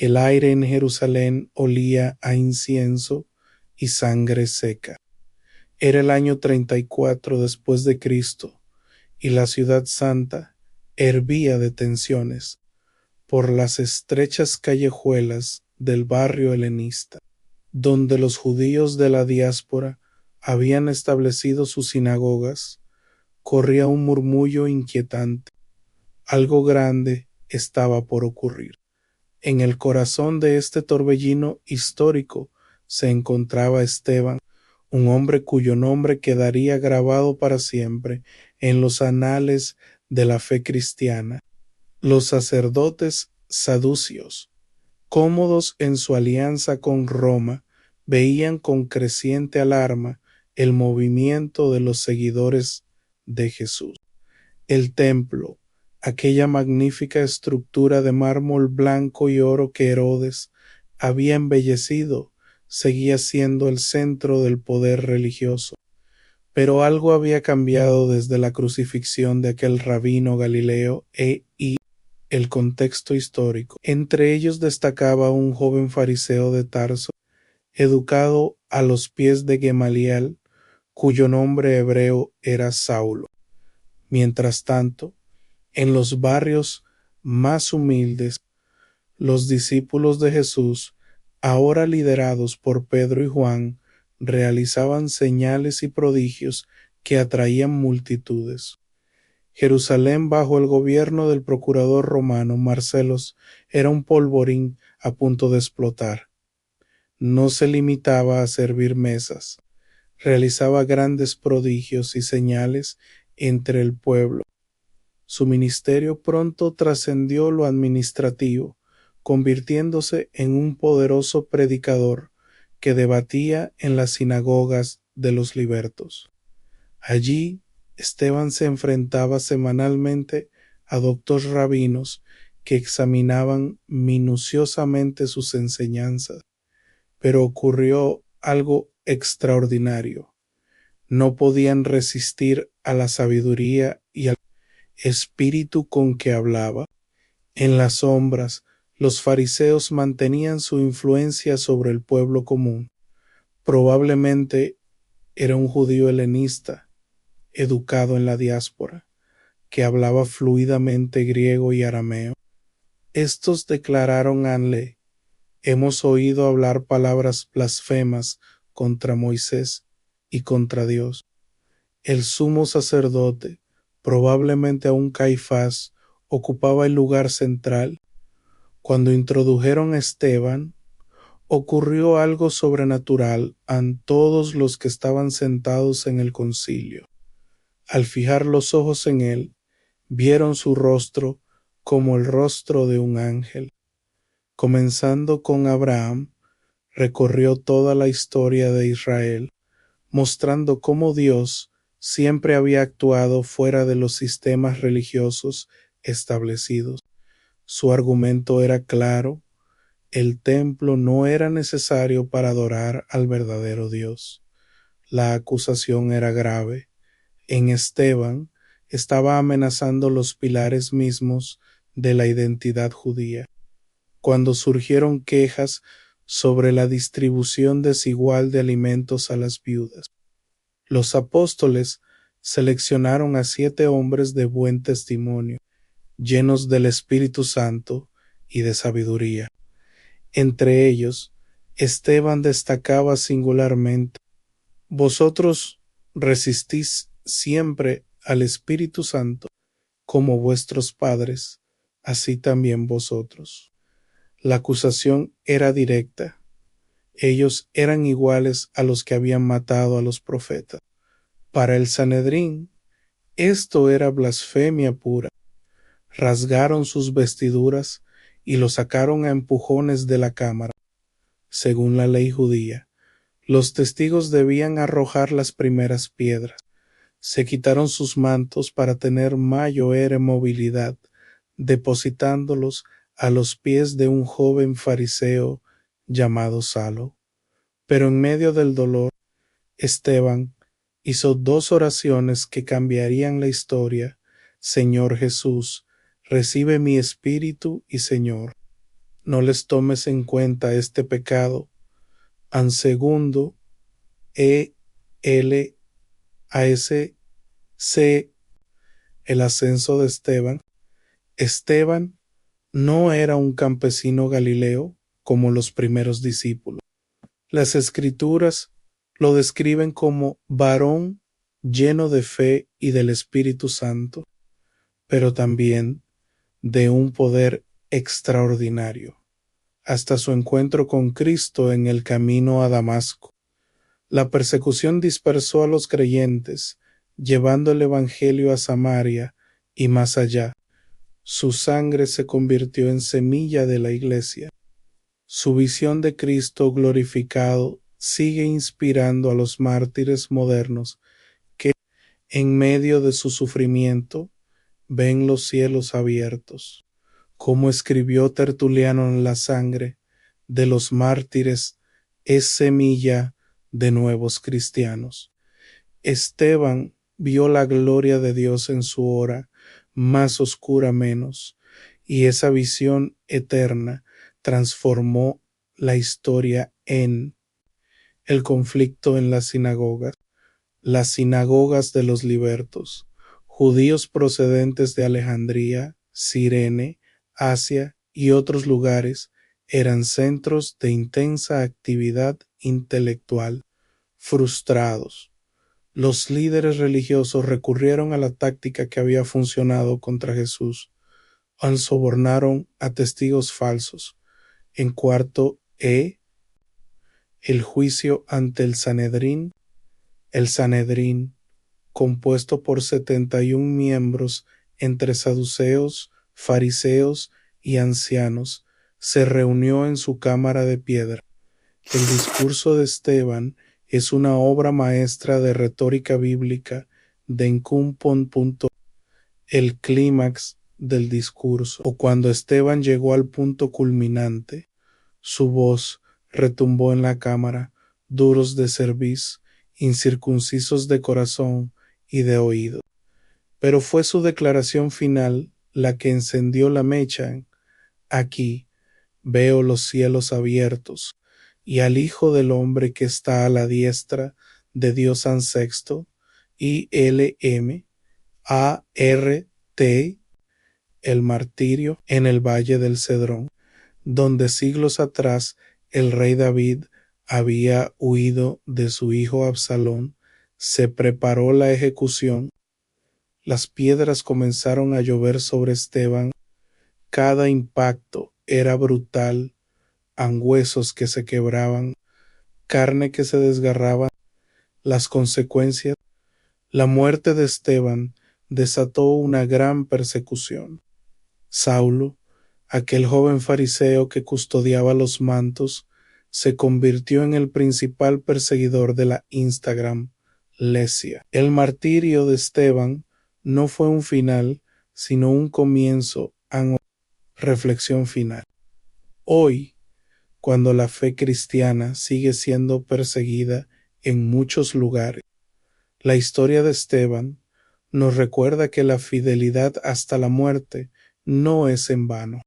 El aire en Jerusalén olía a incienso y sangre seca. Era el año 34 después de Cristo, y la ciudad santa hervía de tensiones por las estrechas callejuelas del barrio helenista, donde los judíos de la diáspora habían establecido sus sinagogas. Corría un murmullo inquietante. Algo grande estaba por ocurrir. En el corazón de este torbellino histórico se encontraba Esteban, un hombre cuyo nombre quedaría grabado para siempre en los anales de la fe cristiana. Los sacerdotes saducios, cómodos en su alianza con Roma, veían con creciente alarma el movimiento de los seguidores de Jesús. El templo, aquella magnífica estructura de mármol blanco y oro que Herodes había embellecido, seguía siendo el centro del poder religioso. Pero algo había cambiado desde la crucifixión de aquel rabino galileo y el contexto histórico. Entre ellos destacaba un joven fariseo de Tarso, educado a los pies de Gamaliel, cuyo nombre hebreo era Saulo. Mientras tanto, en los barrios más humildes, los discípulos de Jesús, ahora liderados por Pedro y Juan, realizaban señales y prodigios que atraían multitudes. Jerusalén, bajo el gobierno del procurador romano Marcelos, era un polvorín a punto de explotar. No se limitaba a servir mesas, realizaba grandes prodigios y señales entre el pueblo. Su ministerio pronto trascendió lo administrativo, convirtiéndose en un poderoso predicador que debatía en las sinagogas de los libertos. Allí, Esteban se enfrentaba semanalmente a doctos rabinos que examinaban minuciosamente sus enseñanzas. Pero ocurrió algo extraordinario. No podían resistir a la sabiduría y al espíritu con que hablaba. En las sombras, los fariseos mantenían su influencia sobre el pueblo común. Probablemente era un judío helenista, educado en la diáspora, que hablaba fluidamente griego y arameo. Estos declararon anle: hemos oído hablar palabras blasfemas contra Moisés y contra Dios. El sumo sacerdote, probablemente aún Caifás, ocupaba el lugar central. Cuando introdujeron a Esteban, ocurrió algo sobrenatural a todos los que estaban sentados en el concilio. Al fijar los ojos en él, vieron su rostro como el rostro de un ángel. Comenzando con Abraham, recorrió toda la historia de Israel, mostrando cómo Dios siempre había actuado fuera de los sistemas religiosos establecidos. Su argumento era claro: el templo no era necesario para adorar al verdadero Dios. La acusación era grave. En Esteban estaba amenazando los pilares mismos de la identidad judía. Cuando surgieron quejas sobre la distribución desigual de alimentos a las viudas, los apóstoles seleccionaron a 7 hombres de buen testimonio, llenos del Espíritu Santo y de sabiduría. Entre ellos, Esteban destacaba singularmente: vosotros resistís siempre al Espíritu Santo, como vuestros padres, así también vosotros. La acusación era directa. Ellos eran iguales a los que habían matado a los profetas. Para el Sanedrín, esto era blasfemia pura. Rasgaron sus vestiduras y lo sacaron a empujones de la cámara. Según la ley judía, los testigos debían arrojar las primeras piedras. Se quitaron sus mantos para tener mayor movilidad, depositándolos a los pies de un joven fariseo llamado Saulo. Pero en medio del dolor, Esteban hizo 2 oraciones que cambiarían la historia: Señor Jesús, recibe mi espíritu, y Señor, no les tomes en cuenta este pecado. An segundo, E-L-A-S-C, el ascenso de Esteban. Esteban no era un campesino galileo como los primeros discípulos. Las Escrituras lo describen como varón lleno de fe y del Espíritu Santo, pero también de un poder extraordinario, hasta su encuentro con Cristo en el camino a Damasco. La persecución dispersó a los creyentes, llevando el Evangelio a Samaria y más allá. Su sangre se convirtió en semilla de la Iglesia. Su visión de Cristo glorificado sigue inspirando a los mártires modernos que, en medio de su sufrimiento, ven los cielos abiertos. Como escribió Tertuliano en La sangre de los mártires es semilla de nuevos cristianos. Esteban vio la gloria de Dios en su hora más oscura menos, y esa visión eterna transformó la historia en el conflicto en las sinagogas de los libertos, judíos procedentes de Alejandría, Cirene, Asia y otros lugares eran centros de intensa actividad intelectual. Frustrados, los líderes religiosos recurrieron a la táctica que había funcionado contra Jesús. Sobornaron a testigos falsos. En cuarto E, el juicio ante el Sanedrín. El Sanedrín, compuesto por 71 miembros entre saduceos, fariseos y ancianos, se reunió en su cámara de piedra. El discurso de Esteban es una obra maestra de retórica bíblica de Encum. El clímax del discurso, o cuando Esteban llegó al punto culminante, su voz retumbó en la cámara, duros de cerviz, incircuncisos de corazón y de oído. Pero fue su declaración final la que encendió la mecha. Aquí veo los cielos abiertos y al Hijo del Hombre que está a la diestra de Dios Ancexto, ILM-ART, el martirio en el valle del Cedrón, donde siglos atrás el rey David había huido de su hijo Absalón. Se preparó la ejecución. Las piedras comenzaron a llover sobre Esteban. Cada impacto era brutal, huesos que se quebraban, carne que se desgarraba. Las consecuencias. La muerte de Esteban desató una gran persecución. Saulo, aquel joven fariseo que custodiaba los mantos, se convirtió en el principal perseguidor de la Iglesia. El martirio de Esteban no fue un final, sino un comienzo. Reflexión final. Hoy, cuando la fe cristiana sigue siendo perseguida en muchos lugares, la historia de Esteban nos recuerda que la fidelidad hasta la muerte no es en vano.